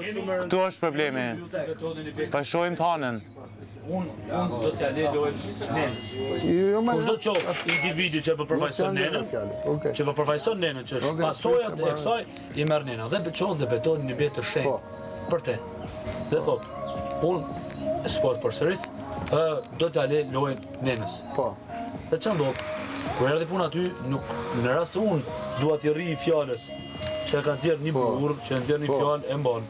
Këtu është problemi. Pa shojmë të hanën. Unë do t'ja le lojnë nenës. Kushdo qoftë individi që po përfaqëson nenën, që po përfaqëson nenën, që është pasojat e kësaj, i merr nena. Dhe qonë dhe beton një betë të shenjtë për te. Dhe thotë, unë s'po të përsëris, do t'ja le lojnë nenës. Dhe që ndodhë? Kër erdhi puna aty, në rrasë unë dua t'i rri i fjallës, që e ka nxjerrë një burr, që e nxjerrë një fjallë e mbanë.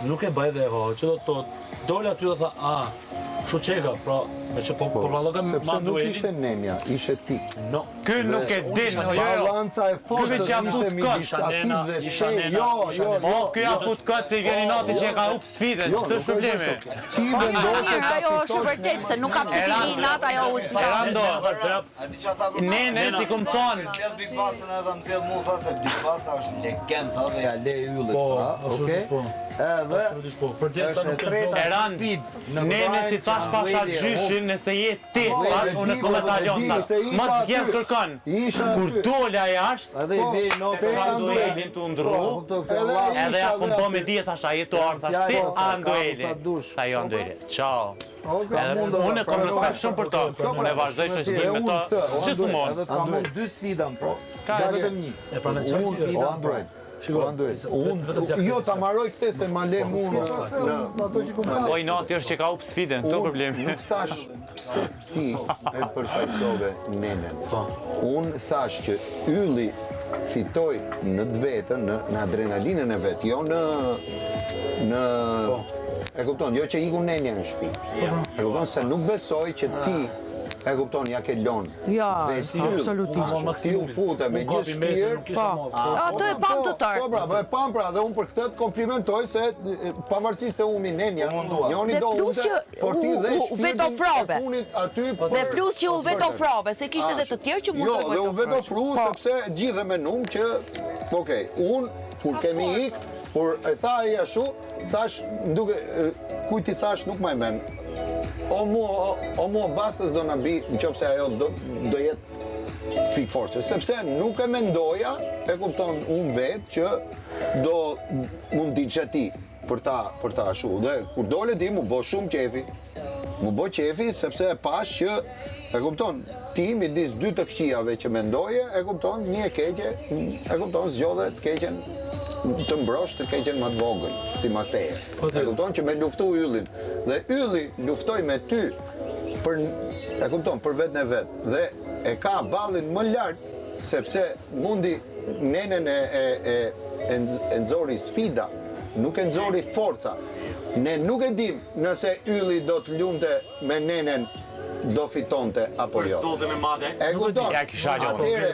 Nuk e baj dhe e ha, që do të thotë, dole aty dhe tha, shu qeka, pra, me që po përvalloga sepse nuk ishte nenja, ishe ti. No. Ky nuk e din, Balanca e forcës ishte midis atit dhe te. Jo. Ky ja fut kot se i vjen nati që e ka hup sfidën, ç'është problemi? Ti vendose ka ajo është vërtet se nuk ka pse ti nat ajo u Ferrando. Nene si kum thon. Sjell Big Boss-ën edhe më sjell mua tha se Big Boss është legend tha dhe ja le yllit. Okej. Edhe Eran, nene si thash pasha gjyshin, nëse je ti, thash unë këllë talion thash. Mos vjen kërkon. Kur dola jashtë, edhe i vej notë Anduelin të ndru, edhe ja kum po me dje thash, a jetu arë, thash ti Andueli. Tha jo Andueli, qao. Unë e kom respekt shumë për to, unë e vazhdoj shoqërinë me to gjithmonë. Edhe të kam unë 2 sfidën, po. Ka vetëm një. E pra në qësë sfida, jo, ta marroj këte se ma le mu në Po i nati është që ka up sfiden, këto problemi. Nuk thash pse ti e përfaqësove nenen. Unë thash që ylli fitoj në të vetën, në adrenalinën e vetë, jo në e kupton, jo që iku nenja në shtëpi. E kupton se nuk besoj që ti e kupton, ja ke lonë. Ja, absolutisht. Ti u fute me gjithë shpirë. Ato e pam të tërë. Po pra, e pam pra, dhe unë për këtë të komplimentoj se pavarësisht e umi nenja, njoni do ute, por ti dhe shpirtin e funit aty për... Dhe plus që u vetë ofrove, se kishte dhe të tjerë që mund të Jo, dhe u vetë ofru, sepse gjithë me numë që, okej, unë, kur kemi ikë, kur e tha e jashu, thash, duke, kuj ti thash nuk ma i men, o mua bastës do në bi, në qëpë se ajo do jetë free force, sepse nuk e mendoja, e kupton unë vetë që do mund t'i që ti për ta ashu. Dhe kur dole ti mu bo shumë qefi, sepse e pash që, e kupton, ti midis 2 të këqijave që mendoje, e kupton, një e keqe, e kupton, zgjodhe të keqen të mbrosh të keqen më të vogël, si masteje. E kupton që me luftu yllin. Dhe ylli luftoj me ty për vetën e vetë. Dhe e ka ballin më lartë, sepse mundi nenen e nxori sfida, nuk e nxori forca. Ne nuk e dim nëse ylli do të lunte me nenen do fitonte apo jo. E kupton, atëre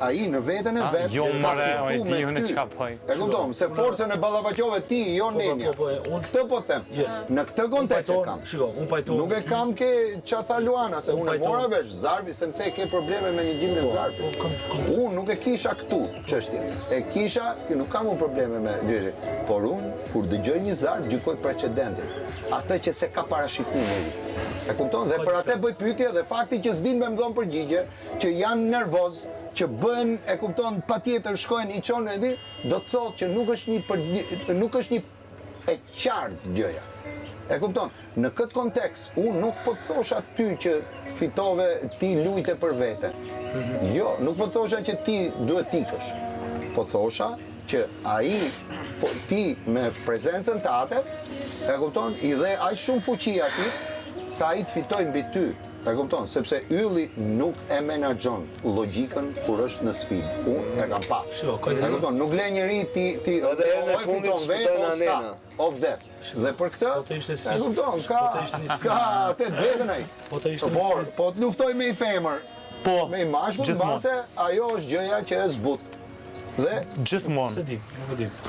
ai në vetën e vetë Jo mëre, o e di unë që ka poj. E kupton, se forcën e ballafaqove ti, jo nenja. Këtë po them, në këtë kontekst e kam. Nuk e kam ke qa tha Luana, se unë e mora vesh Zarvi, se më the ke probleme me një gjimë në Zarvi. Unë nuk e kisha këtu çështje. E kisha, nuk kam unë probleme me gjyri. Por unë, kur dëgjoj një Zarv, gjykoj precedentin. Atë që se ka parashiku njëri. E kupton, dhe për atë bëj pyetje dhe fakti që s'din me më dhonë përgjigje, që janë nervoz, që bën, e kupton, patjetër shkojnë i qonë e di, do të thotë që nuk është një e qartë gjëja. E kupton, në këtë kontekst, unë nuk po të thosha ty që fitove ti lujte për vete. Jo, nuk po të thosha që ti duhet tikësh. Po thosha që ti me prezencën të ate, e kupton, i dhe aq shumë fuqia ti, sa i të fitoj mbi ty, e kupton, sepse ylli nuk e menaxhon logjikën kur është në sfidë. Unë e kam pa. E kupton, nuk le njëri ti edhe e fiton vetë o s'ka, o vdes. Dhe për këtë, e kupton, ka atë vetën ai. Po të luftoj me i femër, me i mashkull, base, ajo është gjëja që e zbut. Dhe gjithmonë.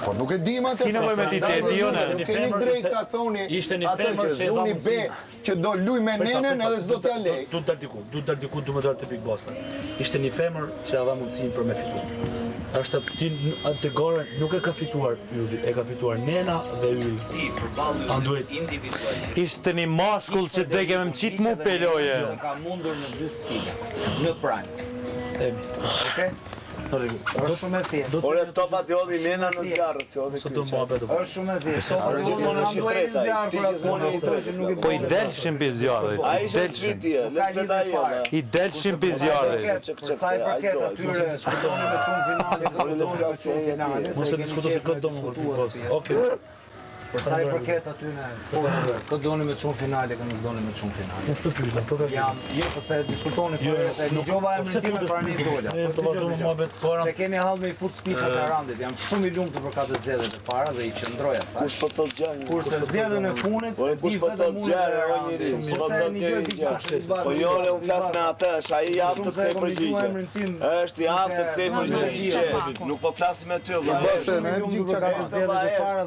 Po nuk e di ma të nevojë me ditë, e di unë. Nuk keni drejt ta thoni atë që zuni be që do luj me nenën edhe s'do t'ja lej. Du të dal diku, du më dalë të Big Boss. Ishte një femër që e dha mundësinë për me fituar. Është ti atë gore nuk e ka fituar ylli, e ka fituar nena dhe ylli. Ti përballë individualisht. Ishte një mashkull që do ke më mçit mu peloje. Ka mundur në 2 sfida, në pranë. Okej? Është shumë e thjeshtë. Ore topa të hodhi nena në zjarë, si hodhi Sot do më bëhet. Është shumë e thjeshtë. Topa të hodhi në zjarë për atë. Po i delshim pi zjarrit. A ishe shviti e, le të da jone. I delshim pi zjarrit. Për sa i përket atyre diskutoni me çun finale, diskutoni me çun finale. Mos e diskutoj se këtë do më bëhet. Okej. Për sa i përket atyre këtë doni me çun finale, këtë nuk doni me çun finale. Mos të pyet. Jam, jo pse diskutoni për se dëgjova emrin tim me pranë Dola. Ne do vazhdojmë më bëhet para. Se keni hall me i fut spisat e Randit. Jam shumë i lumtur për këtë zgjedhje të para dhe i qëndroj asaj. Kush po të gjallë? Kurse zgjedhjen e funit, Kush po të gjallë, o njëri? Po të gjallë. Po jo, le unë flas me atë, është ai javë të kthej përgjigje. Është javë të kthej përgjigje. Nuk po flasim me ty,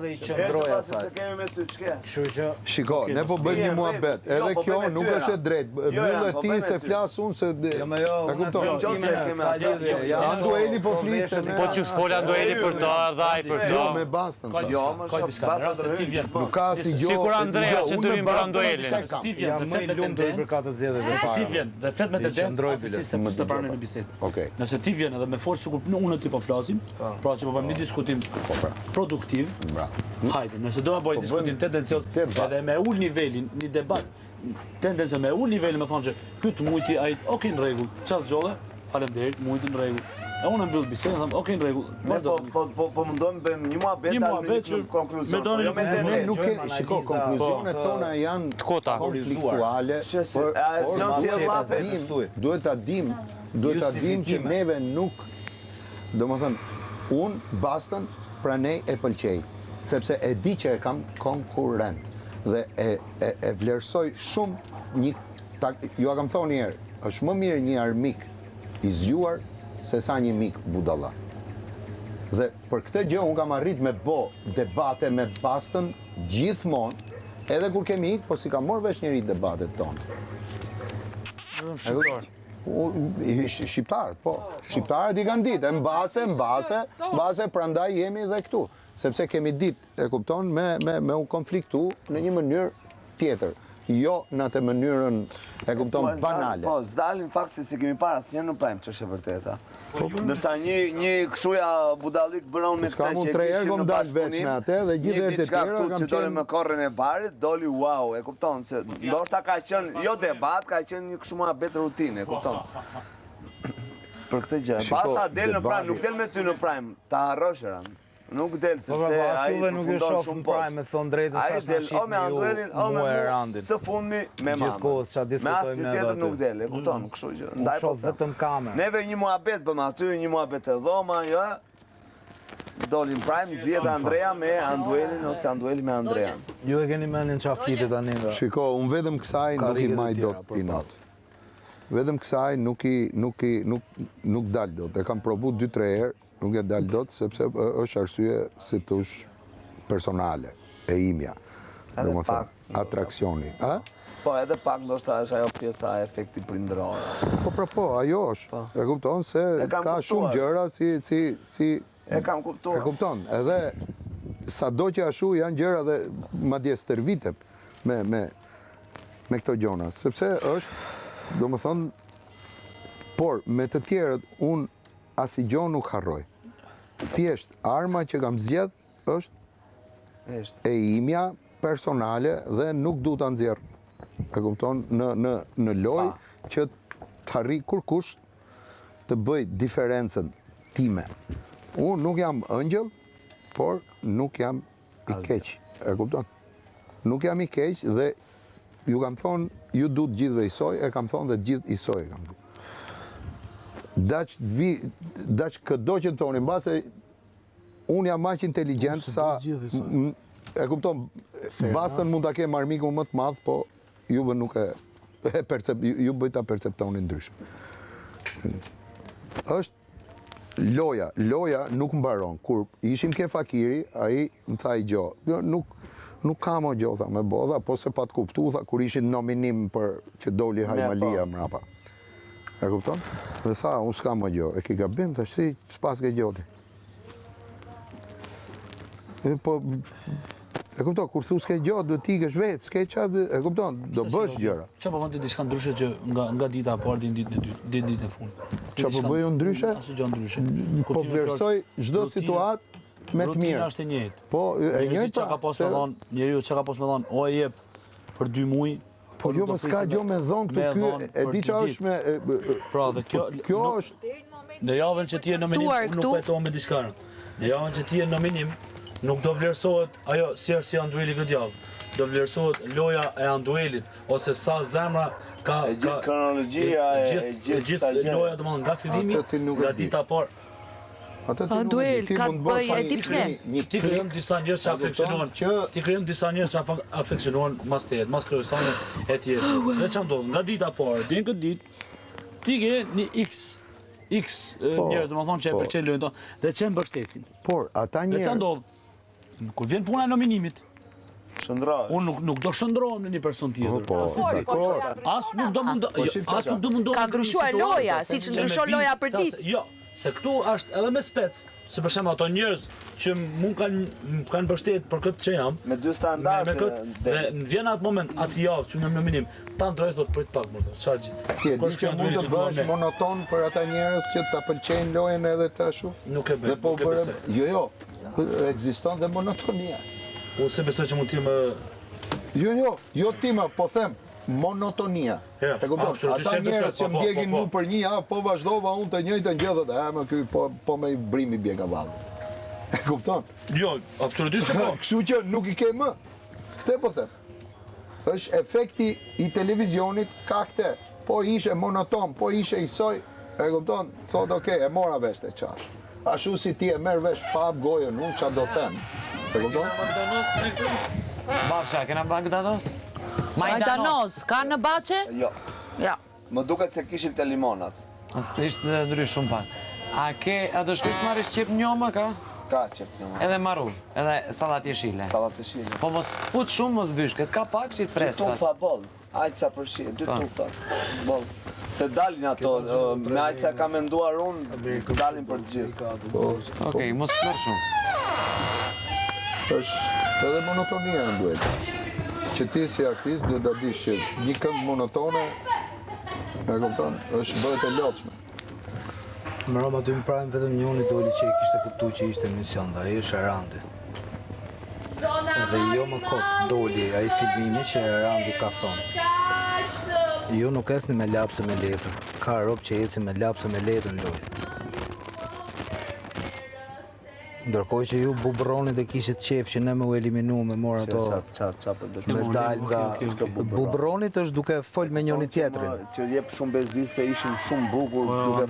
dhe i qëndroj asaj. Se kemi me ty, ç'ke? Kështu që Shiko, ne po bëjmë një muhabet, edhe kjo nuk është e drejtë. Mbyllë ti se flas unë se e kupton. Andueli po fliste. Po që shfol Andueli për të ardhaj për Jo, të. me bastën. Jo, më Ka diçka, rase ti vjen. Nuk ka si gjë. Sikur Andrea që të vim për Anduelin. Ti vjen dhe fet me tendencë. këtë zgjedhje të Ti para. vjen dhe fet me tendencë se të pranoj në bisedë. Okej. Nëse ti vjen edhe me forcë sikur unë ti po flasim, pra që po bëjmë një diskutim produktiv. Hajde, nëse do ta bëj diskutim tendencioz edhe me ul nivelin, një debat tendencë me ul nivelin, më thonë që ky të mujti ai, okay në rregull, çfarë zgjodhe? Faleminderit, mujti në rregull. E unë mbyll bisedën, them, okay në rregull. Po mundojmë bëjmë një muhabet në konkluzion. Jo me Ne nuk kemi, shiko, konkluzionet tona janë Të kota. konfliktuale. Duhet ta dim që neve nuk, domethënë, unë bastën pranej e pëlqej, sepse e di që e kam konkurrent dhe e vlerësoj shumë një, ju a kam thonë njerë, është më mirë një armik i zgjuar se sa një mik budalla. Dhe për këtë gjë unë kam arrit me bo debate me bastën gjithmonë, edhe kur kemi ikë, po si kam morë vesh njëri debatet tonë. Shqiptarët, po. Shqiptarët i kanë ditë, mbase, prandaj jemi dhe këtu. Sepse kemi ditë, e kupton, me u konfliktu në një mënyrë tjetër. Jo në atë mënyrën, e kupton, banale. Po, s'dalin fakt se si kemi para, asnjëherë nuk prajmë ç'është e vërteta. Ndërsa një këshuja budallik bëron me Ska mund 3 herë kom dalë veç me atë dhe gjithë herë të tjera kam që doli me korrën e barit, doli wow, e kupton se ndoshta ka qenë jo debat, ka qenë një kështu muhabet rutinë, e kupton. Për këtë gjë. Basta del në prime, nuk del me ty në prime, ta harrosh Rand. Nuk del sepse ai nuk e shoh në prime me thon drejtën sa është shit me Anduelin, me Randin. Së fundmi me mamën. Gjithkohës ç'a diskutojmë me atë. Nuk del, e kupton, kështu që. Ndaj shoh vetëm kamerë. Neve një muhabet bëm aty, një muhabet e dhoma, jo. Dolin prime, zgjedh Andrea me Anduelin ose Andueli me Andrea. Ju e keni mendin ç'a flitet tani nga. Shiko, unë vetëm kësaj nuk i maj dot pinot. Vetëm kësaj nuk dal dot. E kam provu 2-3 herë, nuk e dal dot, sepse është arsye si tush personale, e imja. Domethënë, atraksioni. Po, edhe pak ndoshta është ajo pjesa e efekti prindëror. Po, ajo është. E kupton se ka shumë gjëra si e kam kuptuar. E kupton, edhe sado që ashtu janë gjëra dhe madje stërvitem me këto gjona, sepse është, domethënë, por me të tjerët unë asnjë gjë nuk harroj. Thjesht arma që kam zgjedh është e imja personale dhe nuk du ta nxjerr. E kupton në lojë që të arrijë kurkush të bëj diferencën time. Unë nuk jam ëngjëll, por nuk jam i keq. E kupton? Nuk jam i keq dhe ju kam thonë, ju du të gjithve isoj, e kam thonë dhe gjithë isoj e kam thonë. Daq këdo që të thoni, mbase unë jam aq inteligent sa, e kupton, bastën mund ta kemë armikun më të madh, po juve nuk ju bëj ta perceptoni ndryshe. Është loja nuk mbaron. Kur ishim ke Fakiri, ai më tha i gjo, nuk kam o gjo, tha, me bodha, po se pa të kuptu, tha, kur ishin nominim për që doli Hajmalia mrapa. E kupton? Dhe tha, unë s'kam o gjo, e ki gabim, tha, si, s'pas ke gjoti. Po, E kupton, kur thu s'ke gjë, do t'ikesh vetë, s'ke çfarë, e kupton, do bësh gjëra. Çfarë po vënë diçka ndryshe që nga dita e parë deri në ditën e fundit. Çfarë po bëjë ndryshe? Asgjë ndryshe. Po vlerësoj çdo situatë me të mirë. Rutina është e njëjtë. Po, e njëjtë. Çka ka pas me dhon, njeriu çka ka pas me dhon, o e jep për 2 muaj. Po jo, më s'ka gjë me dhon këtu, ky e di çfarë është me pra dhe kjo është në javën që ti je nominim, nuk pajtohem me diçka. Në javën që ti je nominim, nuk do vlerësohet ajo si Andueli këtë javë. Do vlerësohet loja e Anduelit ose sa zemra ka e gjithë kronologjia e gjithë loja domethënë nga fillimi, nga dita e parë. Anduel ka të bëj e di pse. Ti krijon disa njerëz që afeksionohen. Ti krijon disa njerëz që afeksionohen mas tehet, mas kryestanit e tjerë. Dhe çfarë ndodh? Nga dita e parë deri në këtë ditë ti ke një X njerëz domethënë që e pëlqejnë lojën tonë dhe që mbështesin. Por ata Dhe çfarë ndodh? Kur vjen puna e nominimit, shëndrohesh. unë nuk do shëndrohem në një person tjetër. As nuk do mundohem. Ka ndryshuar loja, siç ndryshon loja për ditë. Jo, se këtu është edhe me spec. Se për shembull ato njerëz që mu kanë mbështet për këtë që jam, Me dy standarde. dhe vjen atë moment, atë javë që në nominim, ta ndroj thot prit pak më thot. Çfarë gjë? ti e di që mund të bësh monoton për ata njerëz që ta pëlqejnë lojën edhe të ashtu. Nuk e bëj. Dhe po bërë, jo, ekziston dhe monotonia. Unë se besoj që mund të jem Jo tima, po them, monotonia. Ja, E kupton? absolutisht, Ata e besoj, njerëz që po, mbjegin po. mu për një javë, po vazhdova unë të njëjtën gjë dhe më ky po me brimi bjega vallë. E kupton? Jo, absolutisht që po. Kështu që nuk i ke më. Këtë po them. Është efekti i televizionit ka këtë. Po ishe monoton, po ishe i soj, e kupton? Thot, okay, e mora vesh të qash. Ashtu si ti e merr vesh pa hap gojën, unë çfarë do them. E kupton? Bafsha, kena Bagdados? Majdanos, ka në Baçe? Jo. Ja. Më duket se kishin të limonat. Ishte ndrysh shumë pak. A do shkësh marrësh qep njoma ka? Ka qep një më. Edhe marru, edhe sallat jeshile. Sallat e shile. Po mos put shumë, mos byshket, ka pak që i 2 fresta. tufa boll. Ajtë sa përshie, 2 tufa boll. Se dalin ato, me ajtë sa ka menduar unë, dalin për të gjithë. Okej, mos mërë shumë. Është edhe monotonia në duhet. Që ti si artist duhet ta dish që një këngë monotone, e kupton, është bëhet e lodhshme. Më Roma të më prajmë vetëm njoni doli që i kishte kuptu që ishte emision, dhe ajo është Erandi. Edhe jo më kot doli ai filmimi që Erandi ka thonë. Ju nuk esni me lapse me letër, ka rob që eci me lapse me letër në lojë. Ndërkohë që ju bubroni dhe kishit qef që ne me u eliminu me mor ato medalj nga bubronit është duke fol me njëri tjetrin. Që jep shumë bezdi se ishin shumë bukur duke